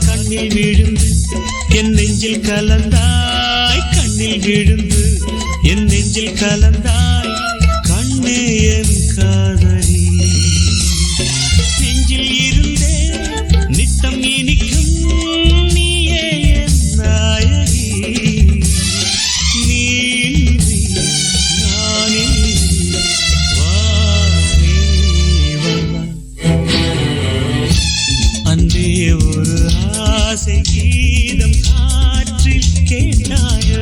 கண்ணில் விழுந்து என் நெஞ்சில் கலந்தாய், கண்ணில் விழுந்து என் நெஞ்சில் கலந்தாய், கண்ணே என் காதலி. நெஞ்சில் இருந்தே நித்தம் இனிக்கும் நீயே என் நாயகி. நீ நானில் வானே அன்பே ஒரு ஆசை கீதம் காற்றில் கேட்டாயோ.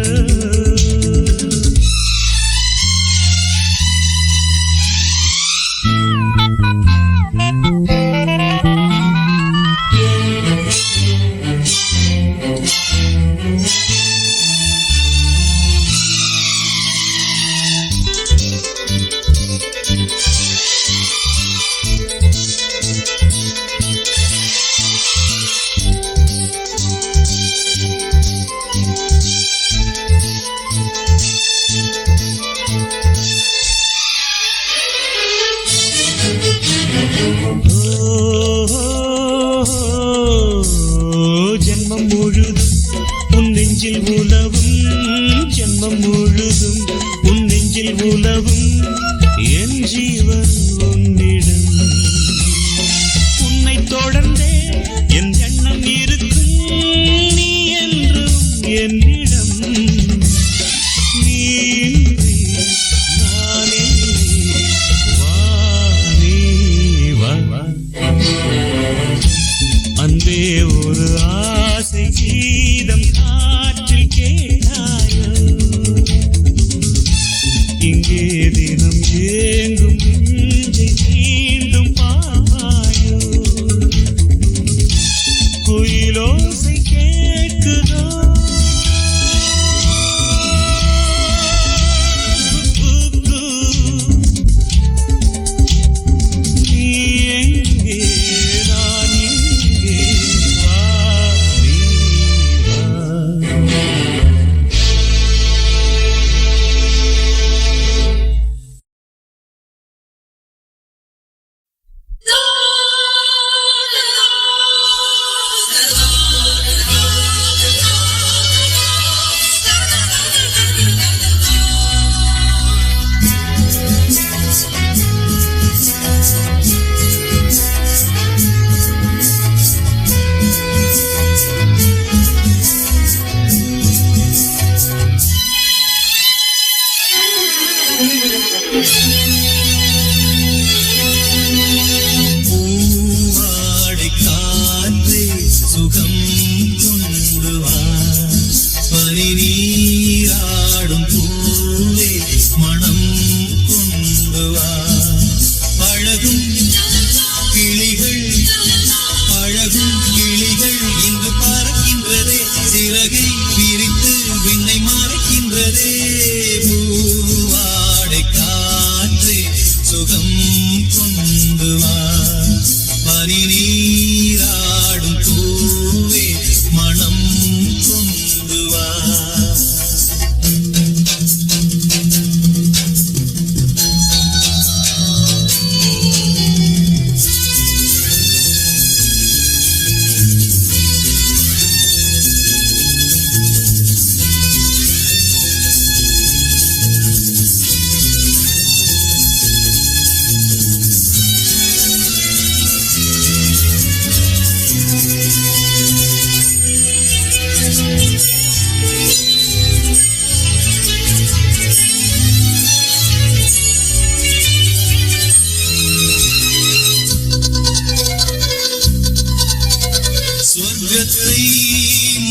சொர்க்கத்தை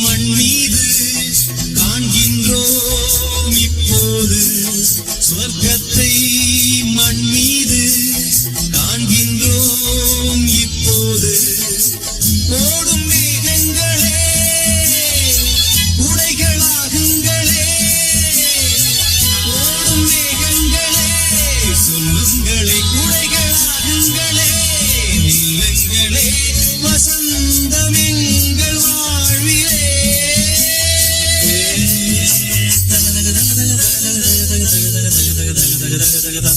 மண் மீது காண்கின்றோம் இப்போது. சொர்க்கத்தை மண் மீது காண்கின்றோம் இப்போது. ஓடும் மேகங்களே உடைகளாகுங்களே, ஓடும் மேகங்களே சொல்லுங்களே உடைகளாகுங்களே. நில்லுங்களே வசந்தம் எங்கள் வாழ்விலே.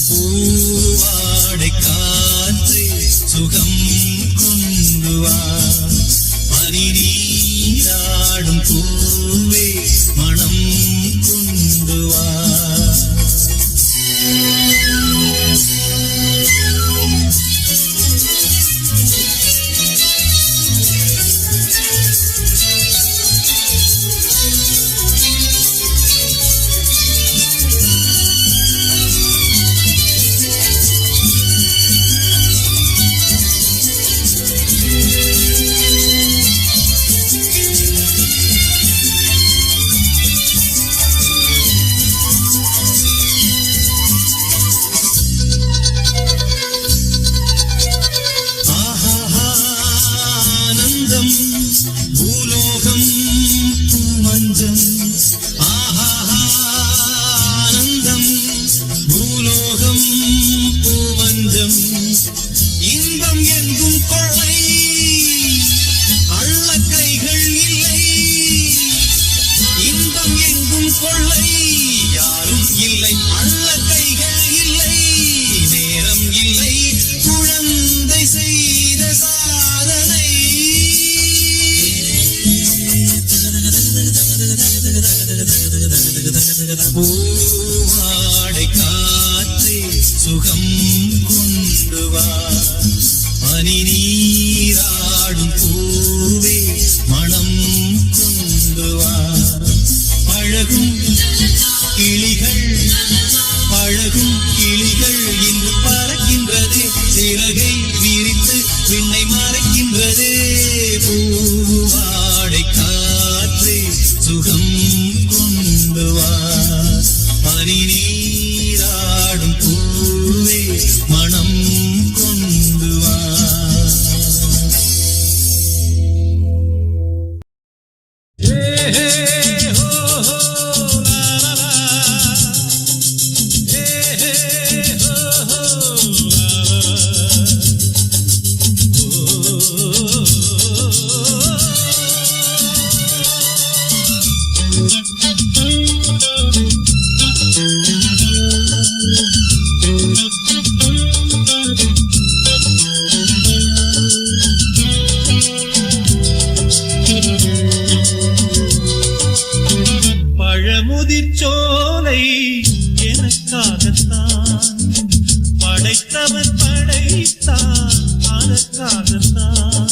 பூவாடை காற்று சுகம் கொண்டு வா, பனி நீராடும் பூவே மனம் கொண்டு வா. பூலோகம் பூமஞ்சம், ஆனந்தம் பூலோகம் பூமஞ்சம். இன்பம் எங்கும் கொள்ளை அள்ள கைகள் இல்லை, இன்பம் எங்கும் கொள்ளை யாரும் இல்லை, அள்ள கைகள் இல்லை, நேரம் இல்லை குழந்தை செய்த சாதனை. பூவாடை காற்றே சுகம் கொண்டு வா, பனி நீராடும் பூவே மனம் கொண்டு வா. பழகும் கிளிகள் பழகும் கிளிகள் இன்று பறக்கின்றது, சிறகை விரித்து விண்ணை மறைக்கின்றது. பூவாடை காற்றே சுகம் கொண்டு வா, பனி நீராடும் பூவே மனம் கொண்டு வா. பழமுதிர்ச்சோலை எனக்காகத்தான் படைத்தவன் படைத்தான், அதற்காகத்தான்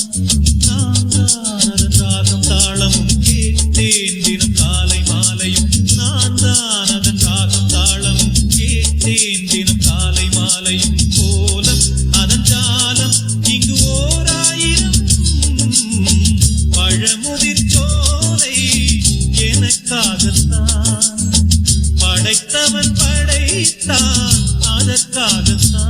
நான் தான் அதன் ராகம் தாளமும் கேட்டேன் தினம் காலை மாலையும். நான் தான் அதன் ராகம் தாளமும் கேட்டேன் தினம் காலை மாலையும். கோலம் அதன் ஜாலம் இங்கு ஓராயிரம். பழமுதிர்ச்சோலை எனக்காகத்தான் படைத்தவன் படைத்தான், அதற்காகத்தான்.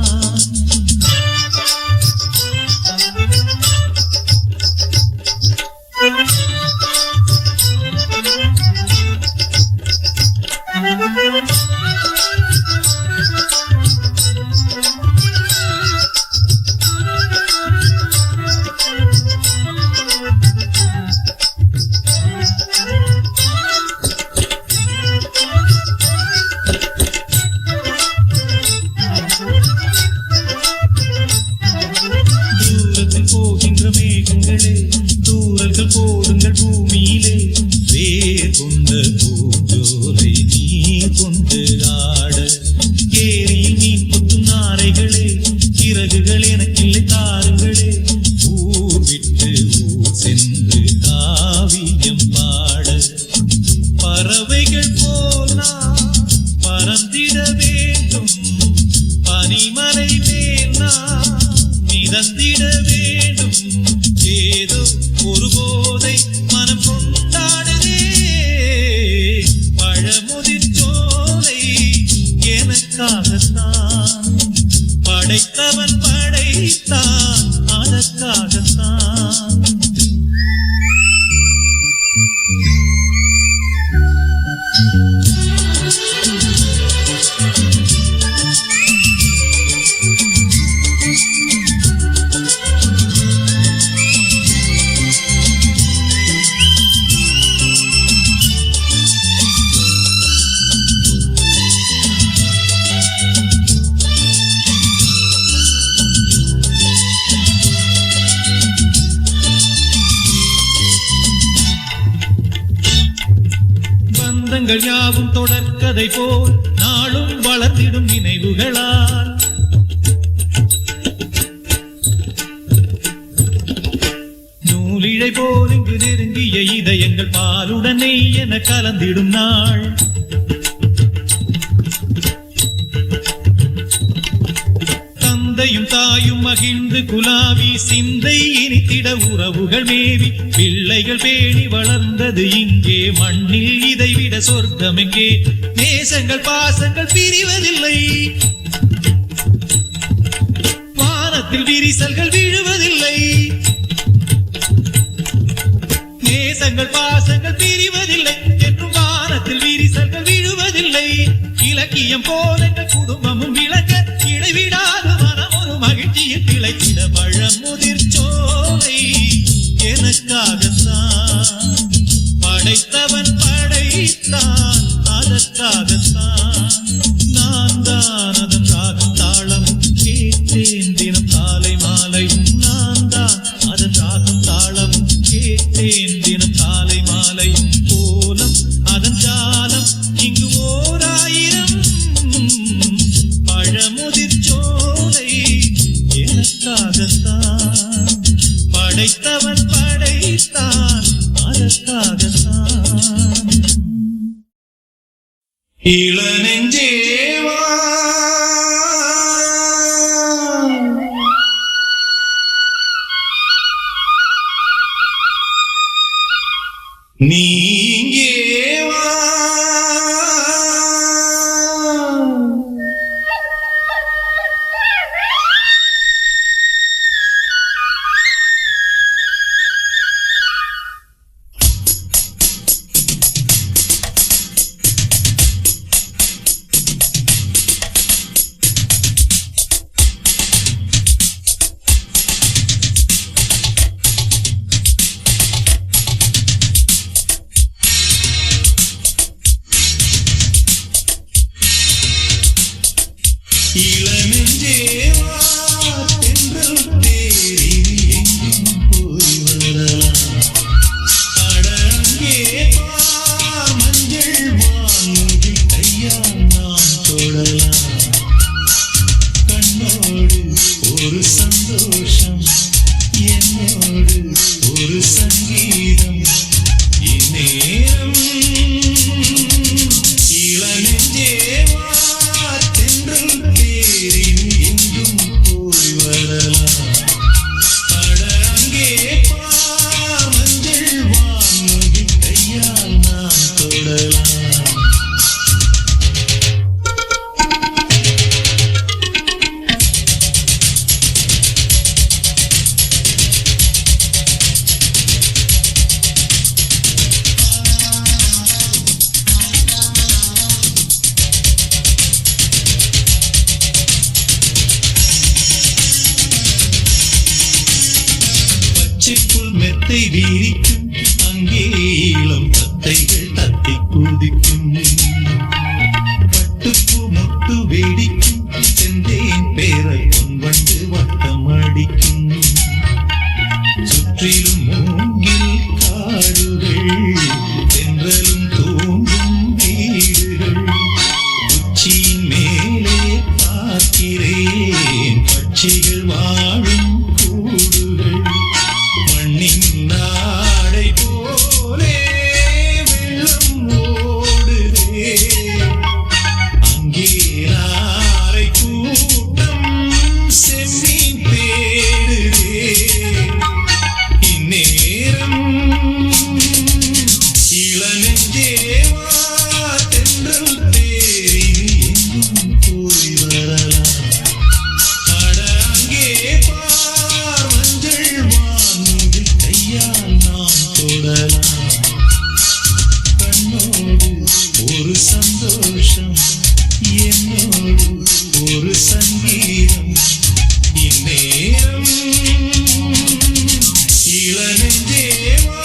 மிதந்திட வேண்டும் ஏதோ ஒரு போதை மனம் கொண்டாடுதே பழமுதிர் சோலை எனக்காகத்தான் படைத்தவன் படைத்தான் அதற்காகத்தான். பந்தங்கள் யாவும் தொடர்கதை போல் நாளும் வளர்ந்திடும் நினைவுகளால் நூலிழை போல் இங்கு நெருங்கிய இதயங்கள் பாலுடனே என கலந்திடும் நாள். தந்தையும் தாயும் மகிழ்ந்து குலாவி சிந்தை இனித்திட உறவுகள் மேவி பிள்ளைகள் பேணி வளர்ந்தது இங்கே மண்ணில் இதைவிட சொர்க்கம் எங்கே. நேசங்கள் பாசங்கள் பிரிவதில்லை வானத்தில் விரிசல்கள் விழுவதில்லை. நேசங்கள் பாசங்கள் பிரிவதில்லை என்றும் வானத்தில் விரிசல்கள் விழுவதில்லை. இலக்கியம் போல குடும்பமும் விளக்க இடைவிடாத மனம் ஒரு மகிழ்ச்சியில் திளைத்திட பழமுதிர் சோலை எனக்காகத்தான் படைத்தவன் படைத்தான் அதற்காகத்தான். நான் தான் அதன் ராகம் தாளமும் கேட்டேன் தினம் காலை மாலையும். நான் தான் அதன் ராகம் தாளமும் கேட்டேன் தினம் காலை மாலையும். கோலம் அதன் ஜாலம் இங்கு ஓர் ஆயிரம் பழமுதிர் சோலை எனக்காகத்தான் படைத்தவன் படைத்தான் அதற்காகத்தான். இளநெஞ்சேவா நீங்கேவா இளநெஞ்சேவா தென்றல் தேரி எங்கும் போய் வரலாம். அடங்கே பார் மஞ்சள் வான்முடி கையால் நாம் தொடலாம். கண்ணோடு ஒரு சந்தோஷம் என்னோடு ஒரு சங்கீதம் இந்நேரம். இளநெஞ்சேவா தென்றல் தேரி எங்கும் போய் வரலாம். அடங்கே பார் மஞ்சள் வான்முடி கையால் நாம் தொடலாம். பச்சைப்புல் மெத்தை வீரிக்கும் அங்கே இளம் தத்தைகள் தத்தி குதிக்கும். பட்டுப்பூ முட்டு வேடிக்கும் செந்தேன் பேரை பொன்வண்டு வட்டம் அடிக்கும். சுற்றிலும் மூங்கில் காடுகள் தென்றலும் தூங்கும் வீடுகள். உச்சியின் மேலே பார்க்கிறேன் பட்சிகள் வாழும் கூடுகள். மண்ணின் நாடை போலே சொல்லலாம். கண்ணோடு ஒரு சந்தோஷம், என்னோடு ஒரு சங்கீதம். இந்நேரம் இளநெஞ்சேவா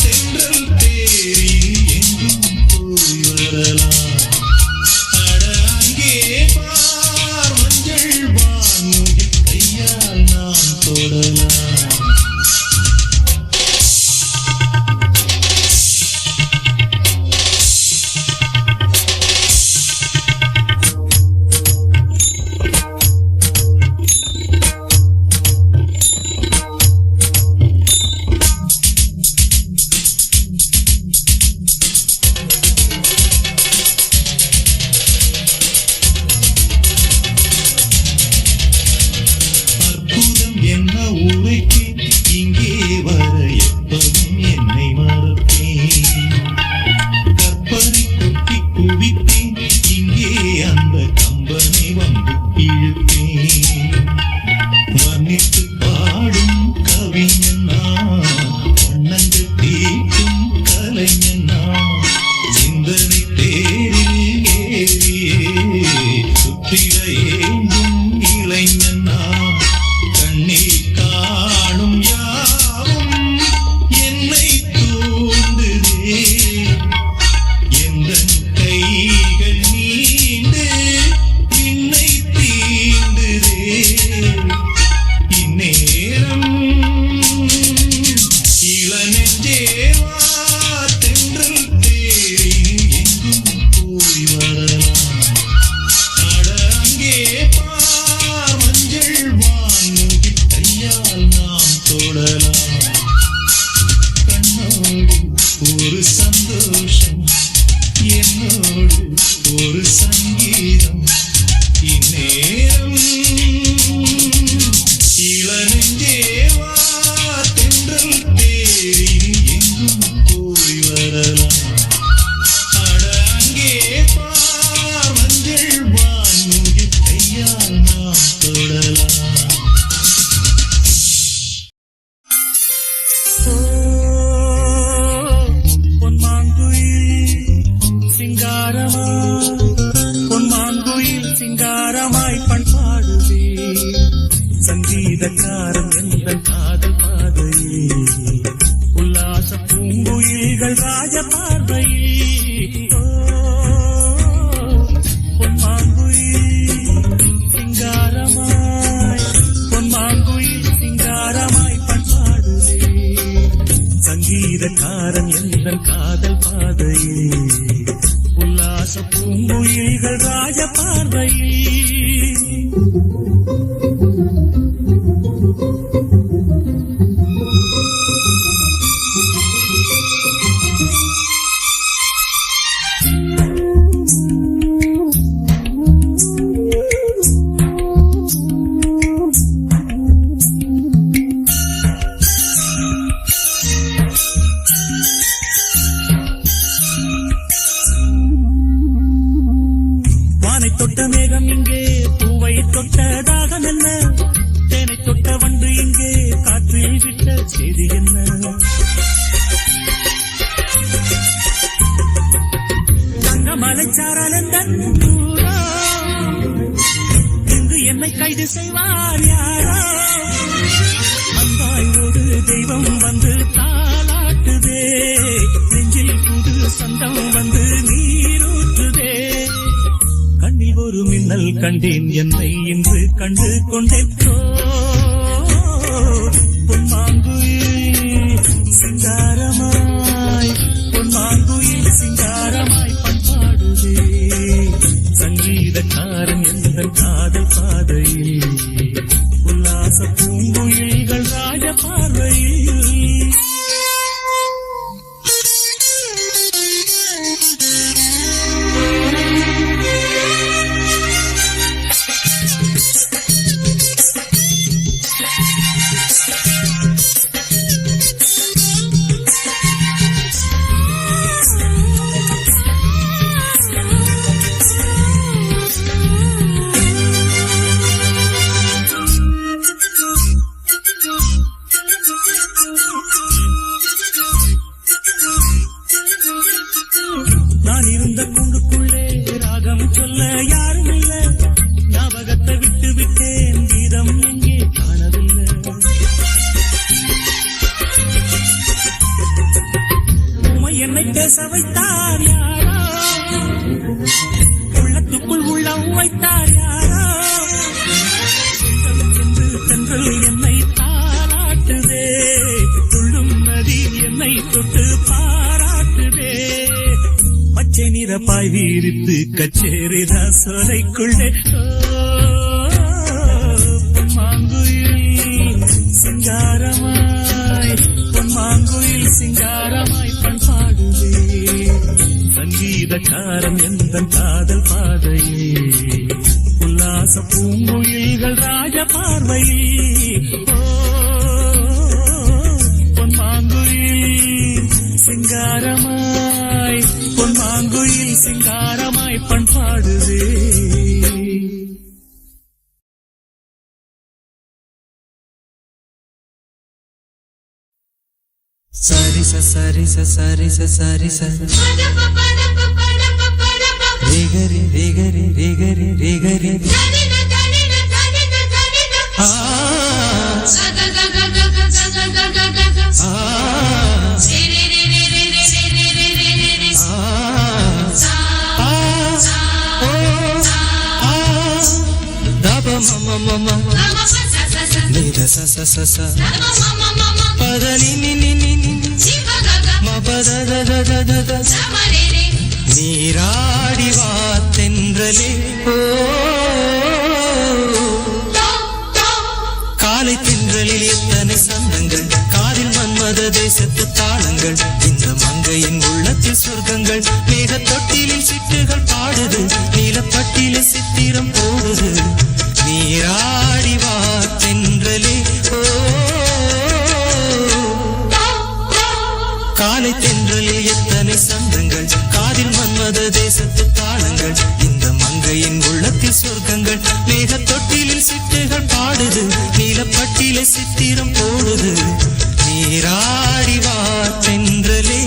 தென்றல் தேரில் எங்கும் போய் வரலாம். அட அங்கே பார் மஞ்சள் வான்முகில் கையால் நாம் தொடலாம். என்ன உரைக்கு இங்கே வர எப்பவும் என்னை மறப்பேன். கற்பனை கொட்டி குவிப்பேன் இங்கே அந்த கம்பனை வந்து இழுப்பேன். வர்ணித்து பாடும் கவிஞன் நான், வண்ணங்கள் தீட்டும் கலைஞன் நான். சிந்தனை தேரில் ஏறியே சுற்றிட ஏங்கும் இளைஞன் நான். கண்ணில் காணும் யாவும் என்னை தூண்டுதே. எந்தன் கைகள் நீண்டு என்னை தீண்டுதே. இந்நேரம் இளநெஞ்சேவா தென்றல் தேரில் எங்கும் போய் வரலாம். அட அங்கே பார் மஞ்சள் வான்முகில் கையால் நாம் தொடலாம். கண்ணோடு ஒரு சந்தோஷம், என்னோடு ஒரு சங்கீதம். இந்நேரம் இளநெஞ்சேவா தென்றல் தேரில் எங்கும் போய் வரலாம். அட அங்கே பார் மஞ்சள் வான்முகில் கையால் நாம் தொடலாம். பொன்மாங்குயில் சிங்காரமாய் பண்பாடுவே. சங்கீதக்காரன் எந்த காதல் பாதையே. உல்லாச பூங்குயில்கள் ராஜ பார்வையே. பொன்மாங்குயில் சிங்காரமாய் பண்பாடுவே. சங்கீதக்காரன் எந்த காதல் பாதையே. உல்லாச பூங்குயில்கள் ராஜ பார்வையே. தொட்ட மேகம் இங்கே பூவை தொட்ட தாகம் என்ன. தேனை தொட்ட வண்டு இங்கே காற்றில் விட்ட செய்தி என்ன. தங்க மலைச்சாரல் இங்கு என்னை கைது செய்வார் யாரோ. அன்பாய் ஒரு தெய்வம் வந்து தாலாட்டுதே. நெஞ்சில் புது சந்தம் வந்து நீரூற்றுதே. கண்ணில் ஒரு மின்னல் கண்டேன் என்னை இன்று கண்டு கொண்டேன். பொன்மாங்குயில் சிங்காரமாய், பொன்மாங்குயில் சிங்காரமாய் பண்பாடுதே. சங்கீதக்காரன் எந்த காதல் பாதையில். உல்லாச பூங்குயில்கள் ராஜ பார்வையில். என்னை பேச வைத்தார் யாரோ, உள்ளத்துக்குள் உள்ளம் வைத்தார் யாரோ, என்று தென்றல் என்னை தாராட்டுதே, துள்ளும் நதி என்னை தொட்டு பாராட்டுதே, பச்சை நிற பாய் வீரித்து கச்சேரிதா சோலைக்குள்ளே பொன்மாங்குயில் சிங்காரமாய், பொன்மாங்குயில் சிங்காரமாய் பண்பாடுவே, சங்கீதக்காரன் எந்த காதல் பாதையே, உல்லாச பூங்குயில்கள் ராஜ பார்வையில், பொன்மாங்குயில் சிங்காரமாய், பொன்மாங்குயில் சிங்காரமாய் பண்பாடுவே. Sari sa sari sa sari sa sari sa Rigari rigari rigari rigari Daba mama mama Nida sa sa sa sa Pada ni ni ni ni Ma pada da da da da da நீராடி வா தென்றலே காலை தென்றலில் எத்தனை சந்தங்கள் காதில் மன்மத தேசத்து தாளங்கள் இந்த மங்கையின் உள்ளத்தில் சொர்க்கங்கள் மேக தொட்டிலில் சிட்டுகள் பாடுது நீலப்பட்டில சித்திரம் போடுது நீராடி வா தென்றலே காலை தென்றலில் எத்தனை சந்தங்கள் காதில் மன்மத தேசத்து தாளங்கள் இந்த மங்கையின் உள்ளத்தில் சொர்க்கங்கள் மேக தொட்டிலில் சிட்டுகள் பாடுது நீலப்பட்டில சித்திரம் போடுது நீராடி வா தென்றலே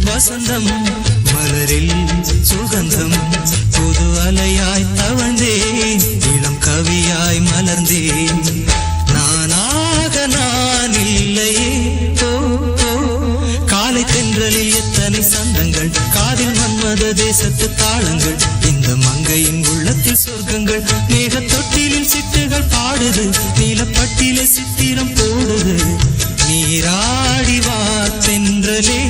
வசந்தம் மலரில் சுகந்தம் புது அலையாய் தவழ்ந்தேன் இளம் கவியாய் மலர்ந்தேன் நானாக நான் இல்லையே காலை தென்றலில் எத்தனை சந்தங்கள் காதில் மன்மத தேசத்து தாளங்கள் இந்த மங்கையின் உள்ளத்தில் சொர்க்கங்கள் மேக தொட்டிலில் சிட்டுகள் பாடுது நீலப்பட்டில சித்திரம் போடுது நீராடி வா தென்றலே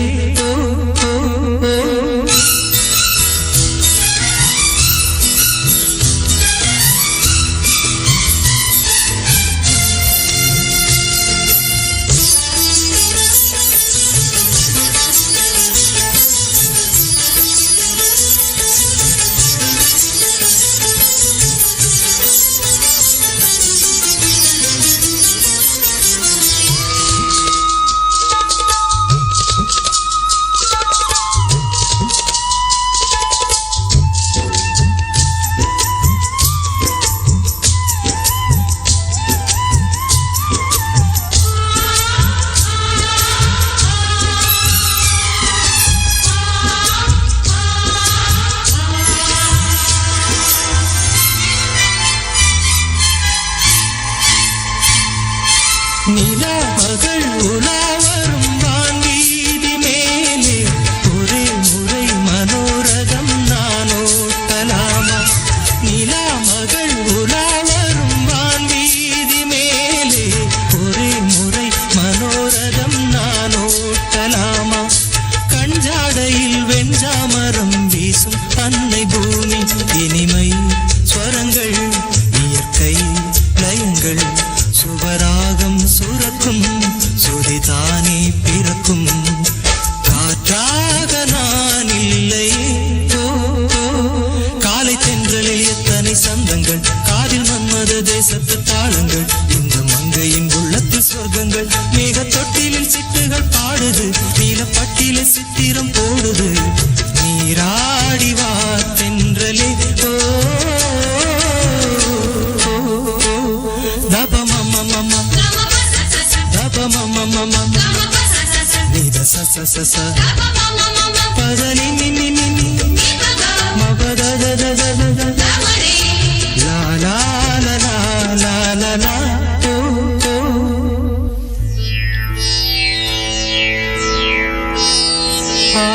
நீலப்பட்டில சித்திரம் போடுது நீராடி வா தென்றலே ஓ தப மம மம தப மம மம நீத ச ச ச ச பத நி நி நி நி மப த த த த த லா லா லா லா லா லா லா ஓ ஓ ஆ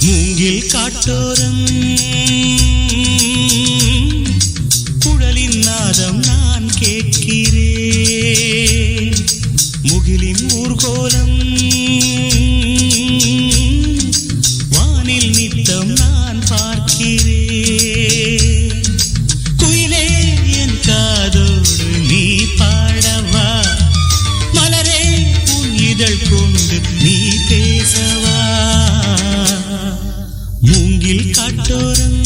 மூங்கில் காட்டோரம் குழலின் நாதம் நான் கேட்கிறேன் முகிலின் ஊர்கோலம் வானில் நித்தம் நான் பார்க்கிறேன் குயிலே என் காதோடு நீ பாடவா மலரே உன் இதழ் கொண்டு நீ பேசவா மூங்கில் காட்டோரம்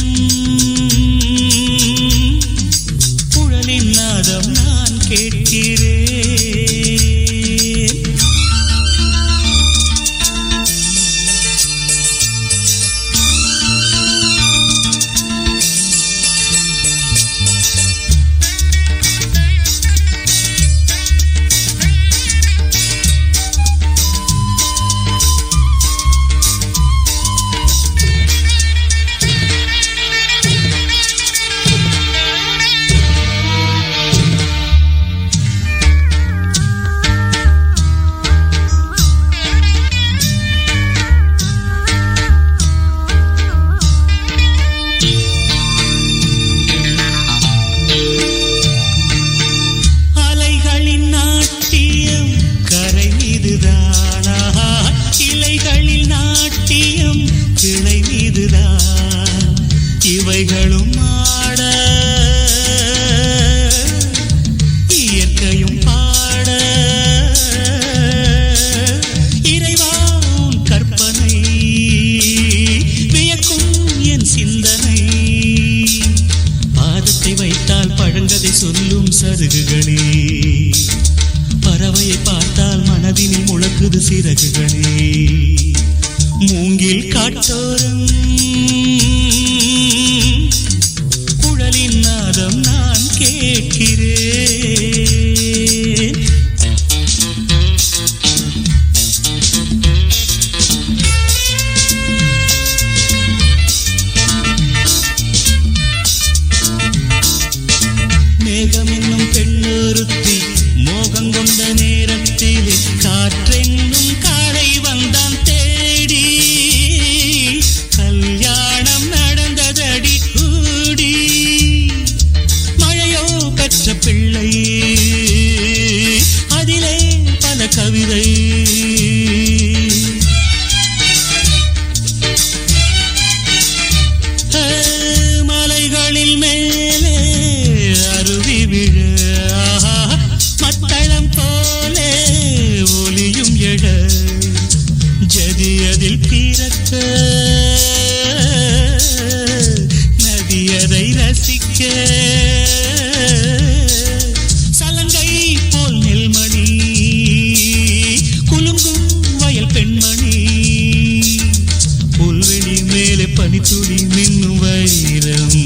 குழலின் நாதம் நான் கேட்கிறேன் இவைகளும் ஆட இயற்கையும் பாட இறைவா உன் கற்பனை வியக்கும் என் சிந்தனை பாதத்தை வைத்தால் பழங்கதை சொல்லும் சருகுகளே பறவையை பார்த்தால் மனதினில் முழக்குது சிறகுகளே மூங்கில் காட்டோரம் குழலின் நாதம் நான் கேட்கிறேன் மேகம் என்னும் பெண்ணொருத்தி மோகம் கொண்ட நேரத்திலே காற்றென்னும் காலை வந்தான் தேடி கல்யாணம் நடந்ததடி கூடி மழையோ பெற்ற பிள்ளை அதிலே பல கவிதை மலைகளில் மேலே அருவி விழ மத்தளம் போலே ஒலியும் எழ ஜதியதில் பிறக்க நதியதை ரசிக்க சலங்கை போல் நெல்மணி குலுங்கும் வயல் பெண்மணி புல்வெளி மேலே பனித்துளி மின்னும் வைரம்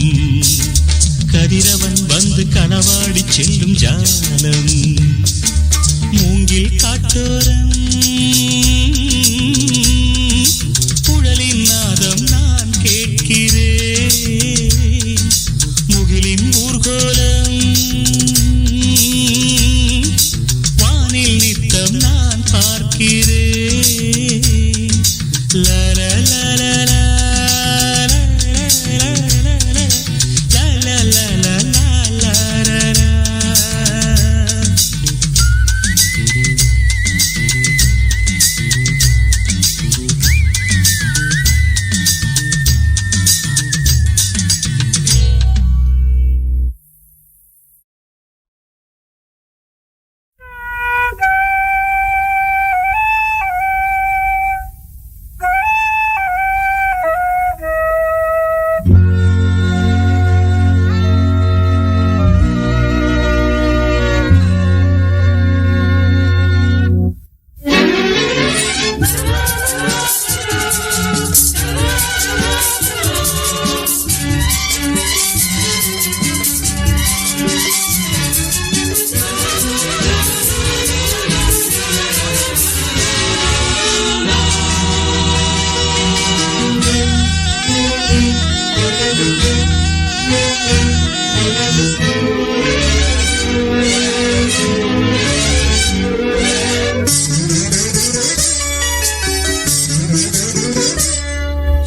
கதிரவன் வந்து களவாடி செல்லும் ஜாலம் மூங்கில் காட்டோரம் குழலின்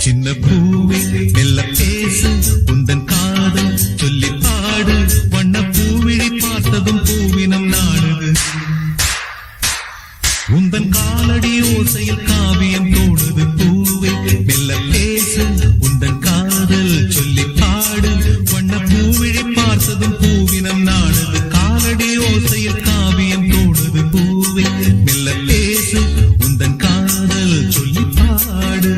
சின்ன பூவே மெல்ல பேசு உந்தன் காதல் சொல்லி பாடு வண்ண பூவிழி பார்த்ததும் பூவினம் நாடுது உந்தன் காலடி ஓசையில் காவியம் தோடுது பூவே மெல்ல பேசு உந்தன் காதல் சொல்லி பாடு வண்ண பூவிழி பார்த்ததும் பூவினம் நாடுது காலடி ஓசையில் காவியம் தோடுது பூவே மெல்ல பேசு உந்தன் காதல் சொல்லி பாடு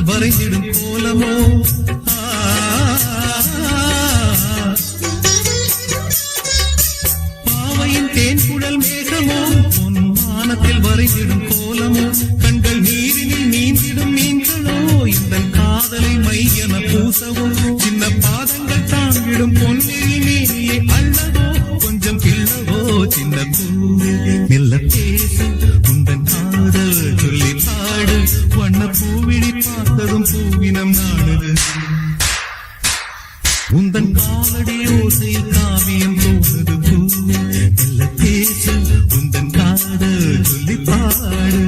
வரைந்திடும் கோலமோ பாவையின் தேன்குழல் மேகமோ பொன் வானத்தில் வரைந்திடும் கோலமோ கண்கள் நீரினில் நீந்திடும் மீன்களோ இந்த காதலை மையென பூசவோ சின்ன பாதங்கள் தாங்கிடும் பொன்னில் நீரியை அள்ளவோ கொஞ்சம் கிள்ளவோ சின்ன பூவே மெல்ல பேசு உந்தன் காதல் சொல்லி பாடு வண்ண பூவிழி பார்த்ததும் பூவினம் நாடுது உந்தன் காலடி ஓசையில் காவியம் தோடுது பூவே மெல்ல பேசு உந்தன் காதல் சொல்லி பாடு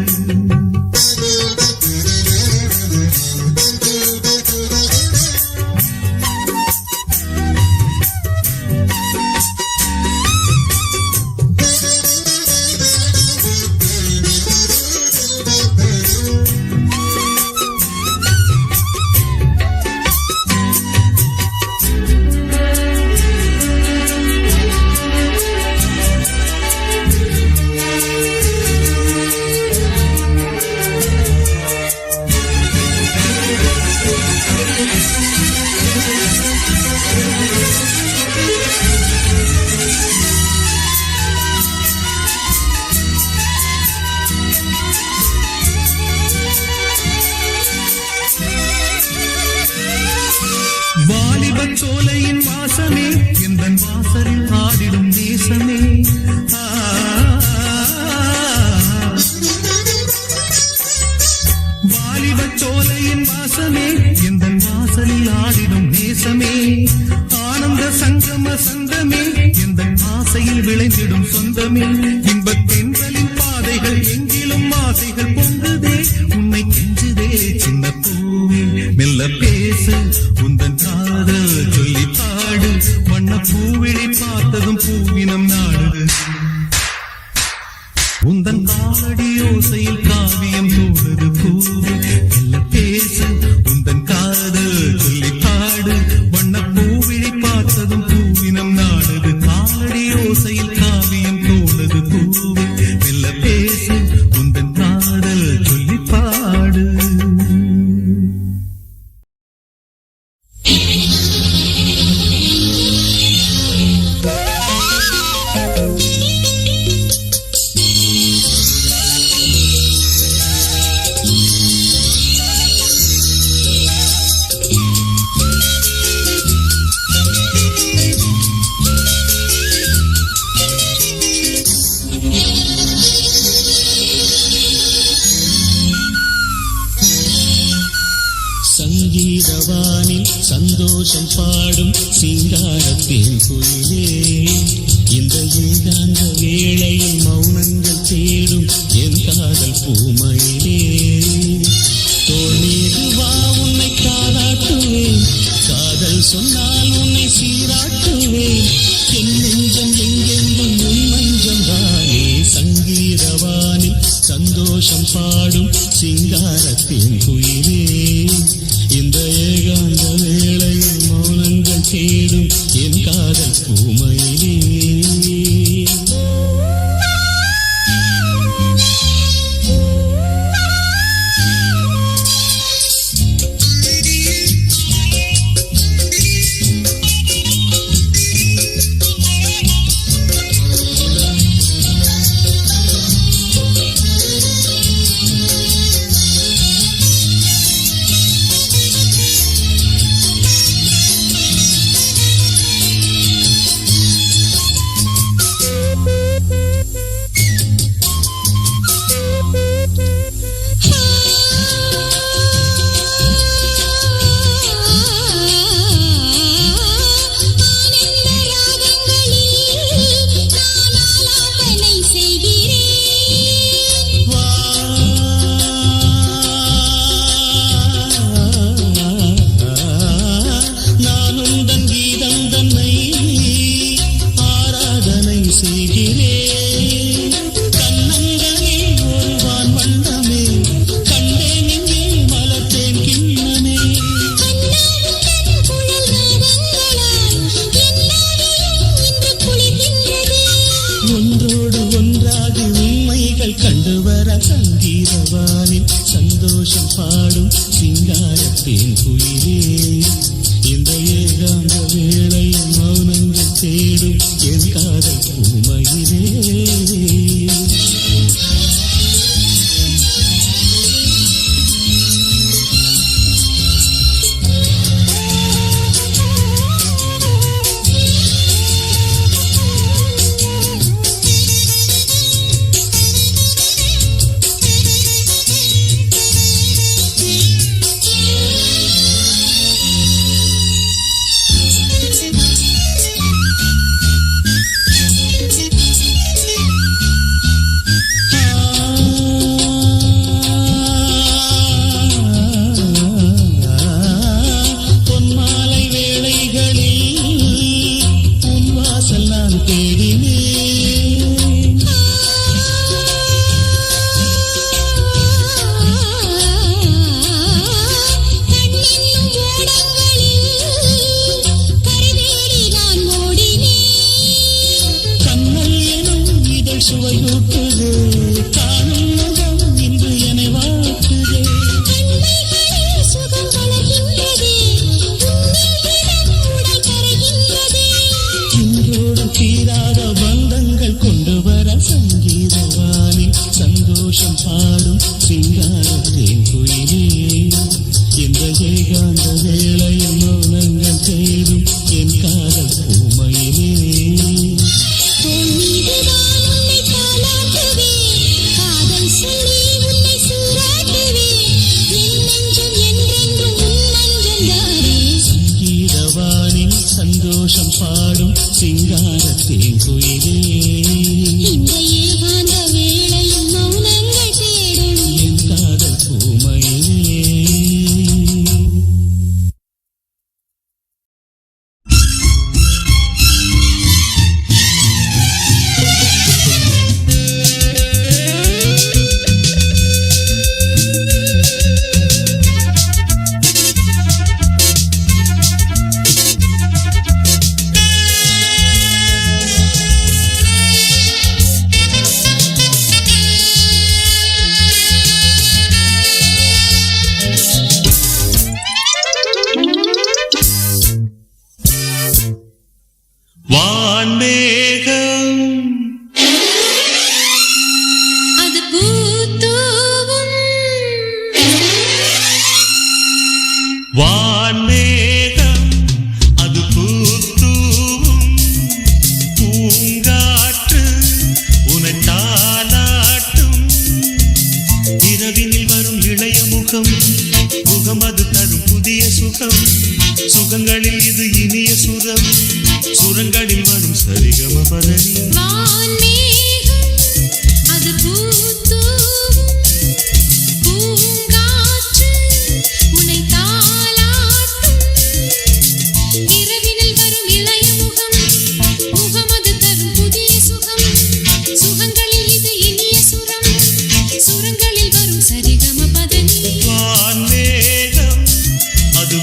வாலிபச் சோலையின் வாசமே எந்தன் வாசலில் ஆடிடும் நேசமே வாலிபச் சோலையின் வாசமே எந்தன் வாசலில் ஆடிடும் நேசமே ஆனந்த சங்கம சங்கமே எந்தன் ஆசையில் விளைந்திடும் சொந்தமே இன்பத் தென்றலின் பாதைகள் எங்கிலும் ஆசைகள் பொங்குதே உன்னை கெஞ்சுதே சின்ன பூவே மெல்ல பேசு உந்தன் காதல் சொல்லி பாடு வண்ண பூவிழி பார்த்ததும் பூவினம் நாடுது உந்தன் காலடி ஓசையில் காவியம் தோடுது பூவே மெல்ல பேசு உந்தன் காதல் சொல்லி பாடு வண்ண பூவிழி பார்த்ததும் பூவினம் நாடுது காலடி ஓசையில் காவியம் தோடுது பூவே மெல்ல பேசு உந்தன் காதல் சொல்லி பாடு சங்கீதவானில் சந்தோஷம் பாடும் சிங்காரத்தின் குயிலே இந்த ஏகாந்த வேளையில் மௌனங்கள் தேடும் என் காதல் பூமயிலே தோள் மீது வா உன்னை காலாட்டுவேன் காதல் சொன்னால் உன்னை சீராட்டுவேன் என் நெஞ்சம் எங்கெங்கும் உன் மஞ்சம் தானே சங்கீதவானில் சந்தோஷம் பாடும் சிங்காரத்தின் குயிலே இந்த ஏகாந்த வேளையில் மௌனங்கள் தேடும் என் காதல் பூமயிலே சந்தோஷம் பாடும் சிங்காரத்தின் குயிலே இந்த ஏகாந்த வேளையில் மௌனங்கள் தேடும் என் காதல் பூமையிலே சந்தோஷம் பாடும் சிங்காரத்தின் குயிலே இந்த ஏகாந்த வேளையில் மௌனங்கள் தேடும் என் காதல் பூமையிலே சுகங்களில் இது இனிய சுரம் சுரங்களில் வரும் சரிகம பதனி அது பூங்காற்று உன்னை தாலாட்டும் இரவினில் வரும் இளைய முகம் முகமது தரும் புதிய சுகம் சுகங்களில் இது இனிய சுரம் சுரங்களில் வரும் சரிகம பதனி வான்மேகம் அது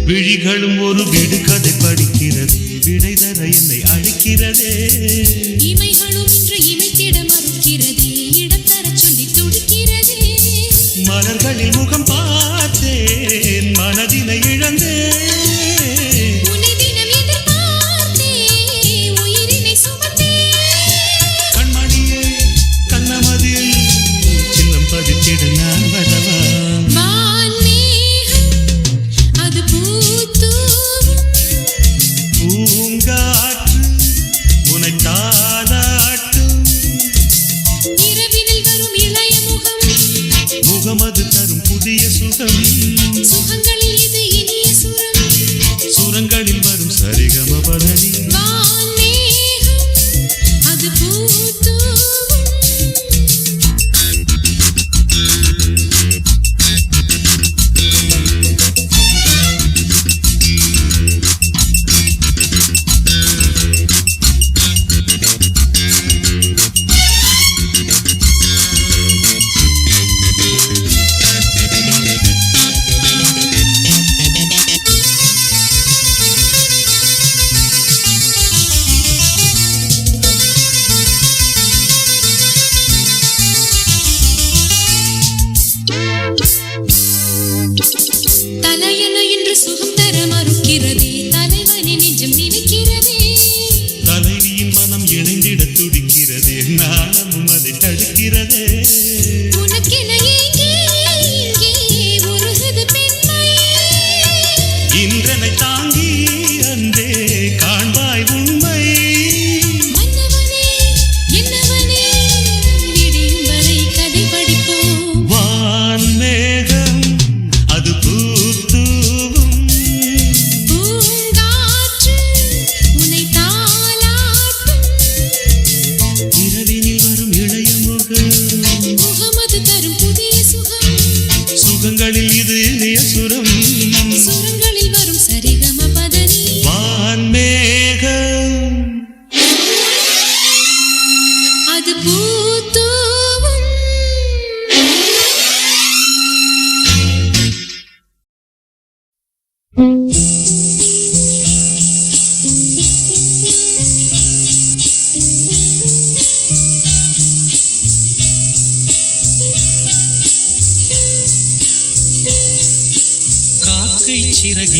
விழிகளும் ஒரு விடுகதை படிக்கிறது விடை தர என்னை அழைக்கிறதே இமைகளும் இன்று இமைத்திட மறுக்கிறதே இடம் தர சொல்லி துடிக்கிறதே மலர்களில் முகம் பார்த்தேன் மனதினை இழந்தேன் உன்னை தினம் எதிர்பார்த்தேன் உயிரினை சுமந்தேன் கண்மணியே கண்ணமதில் சின்னம் பதித்திட நான் வரவா பூங்காற்று உன்னை தாலாட்டும் இரவினில் வரும் இளைய முகம் முகமது தரும் புதிய சுகம் சுகங்களில் இது இனிய சுரம் சுரங்களில் வரும்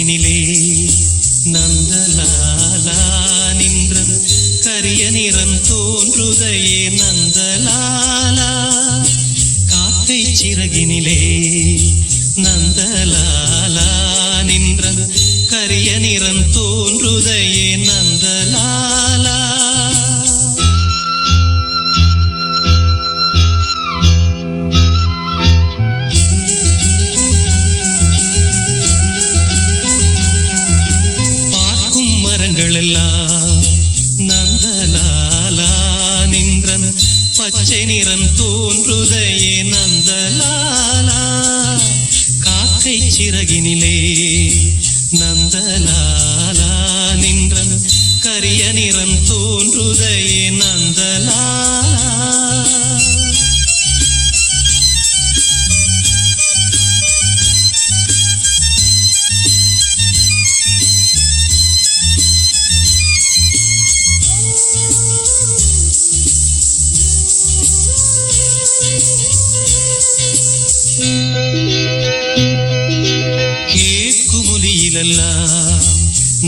சிறகினிலே நந்தலாலா நின்றன் கரிய நிறம் தோன்றுதையே நந்தலாலா காக்கை சிறகினிலே நந்தலாலா நின்றன் கரிய நிறம் தோன்றுதையே நந்தலாலா நந்தலாலா நின்றன் பச்சை நிறம் தோன்றுதையே நந்தலாலா காக்கை சிறகினிலே நந்தலாலா நின்றன் கரிய நிறம் தோன்றுதையே நந்தலாலா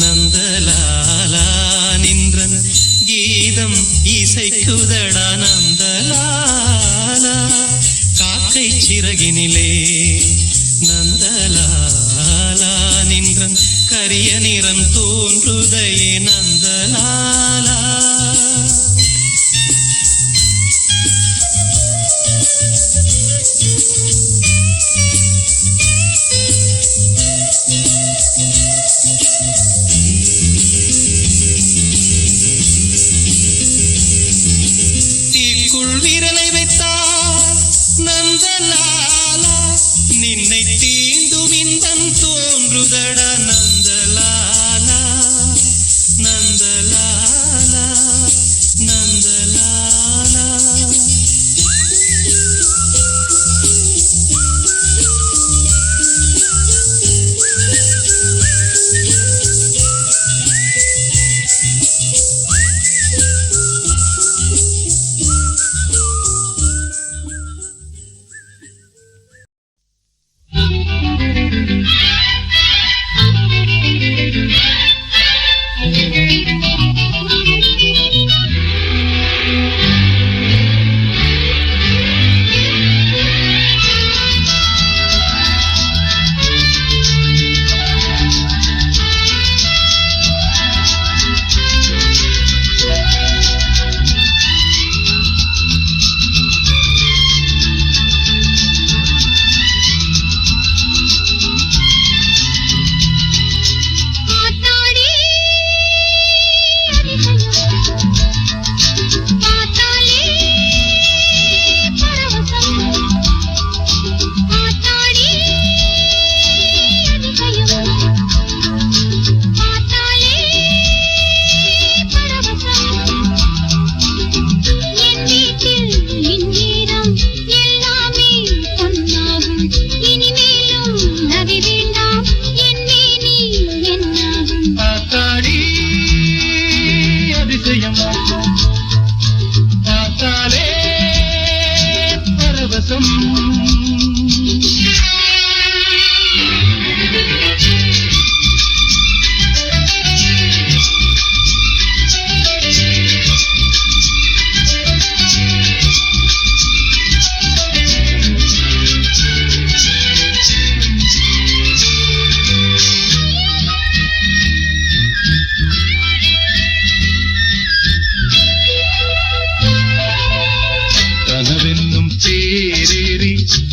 நந்தலாலா நின்றன் கீதம் இசைக்குதடா நந்தலாலா காக்கை சிறகினிலே நந்தலாலா நின்றன் கரிய நிறம் தோன்றுதையே நந்தலாலா விரலை வைத்தார் நந்தலாலா நின்னை தீண்டும் இன்பம் தோன்றுதடா நந்தலாலா நந்தலாலா நந்தலாலா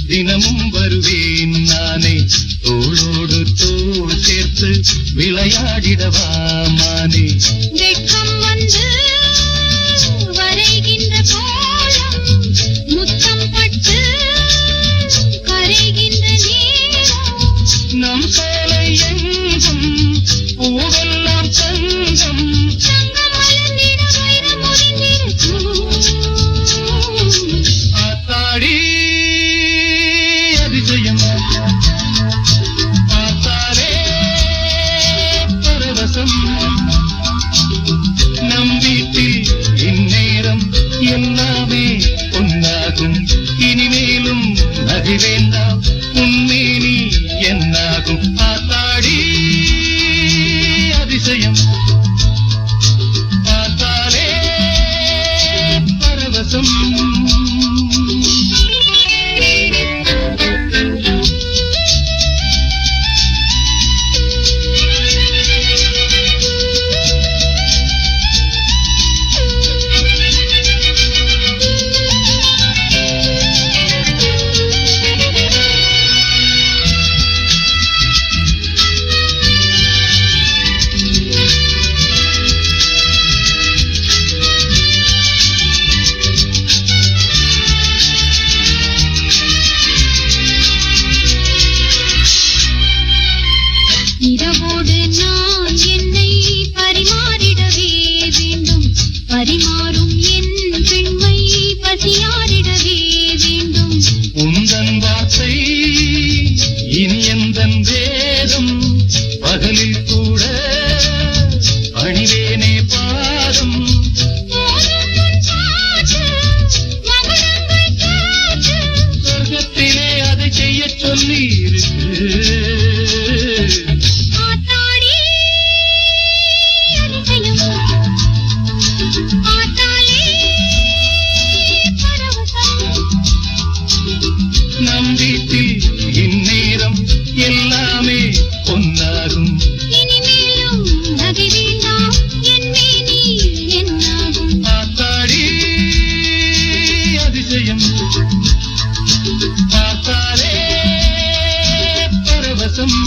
தினமும் வருவேன் நானே தோளோடு தோள் சேர்த்து விளையாடிடவா மானே வெட்கம் வந்து வரைகின்ற கோலம் முத்தம் பட்டு கரைகின்ற நேரம் நம் சோலை எங்கும் பூவெல்லாம் தங்கம் தங்கம் மலர்ந்திட வைரம் ஒளிந்திருக்கும் ஆத்தாடி அதிசயம் பார்த்தாலே பரவசம் நம் வீட்டில் இந்நேரம் எல்லாமே பொன்னாகும் இனிமேலும் நதி வேண்டாம் உன்மேனி என்னாகும் ஆத்தாடி அதிசயம் பார்த்தாலே பரவசம் இரவோடு நான் என்னை பரிமாறிடவே வேண்டும் பரிமாறும் என் பெண்மை பசியாரிடவே வேண்டும் உந்தன் வார்த்தை இனி எந்தன் வேதம் பகலில் கூட அணிவேனே பாதம் போதும் உன் பாட்டு மகுடங்கள் கேட்டு சொர்க்கத்திலே அதை செய்யச் சொல்லி ஆத்தாடி அதிசயம் ஆத்தாலே பரவசம் நம் வீட்டில் இந்நேரம் எல்லாமே பொன்னாகும் இனிமேலும் நகை வேண்டாம் என் மேனி என்னாகும் ஆத்தாடி அதிசயம் பார்த்தாலே பரவசம்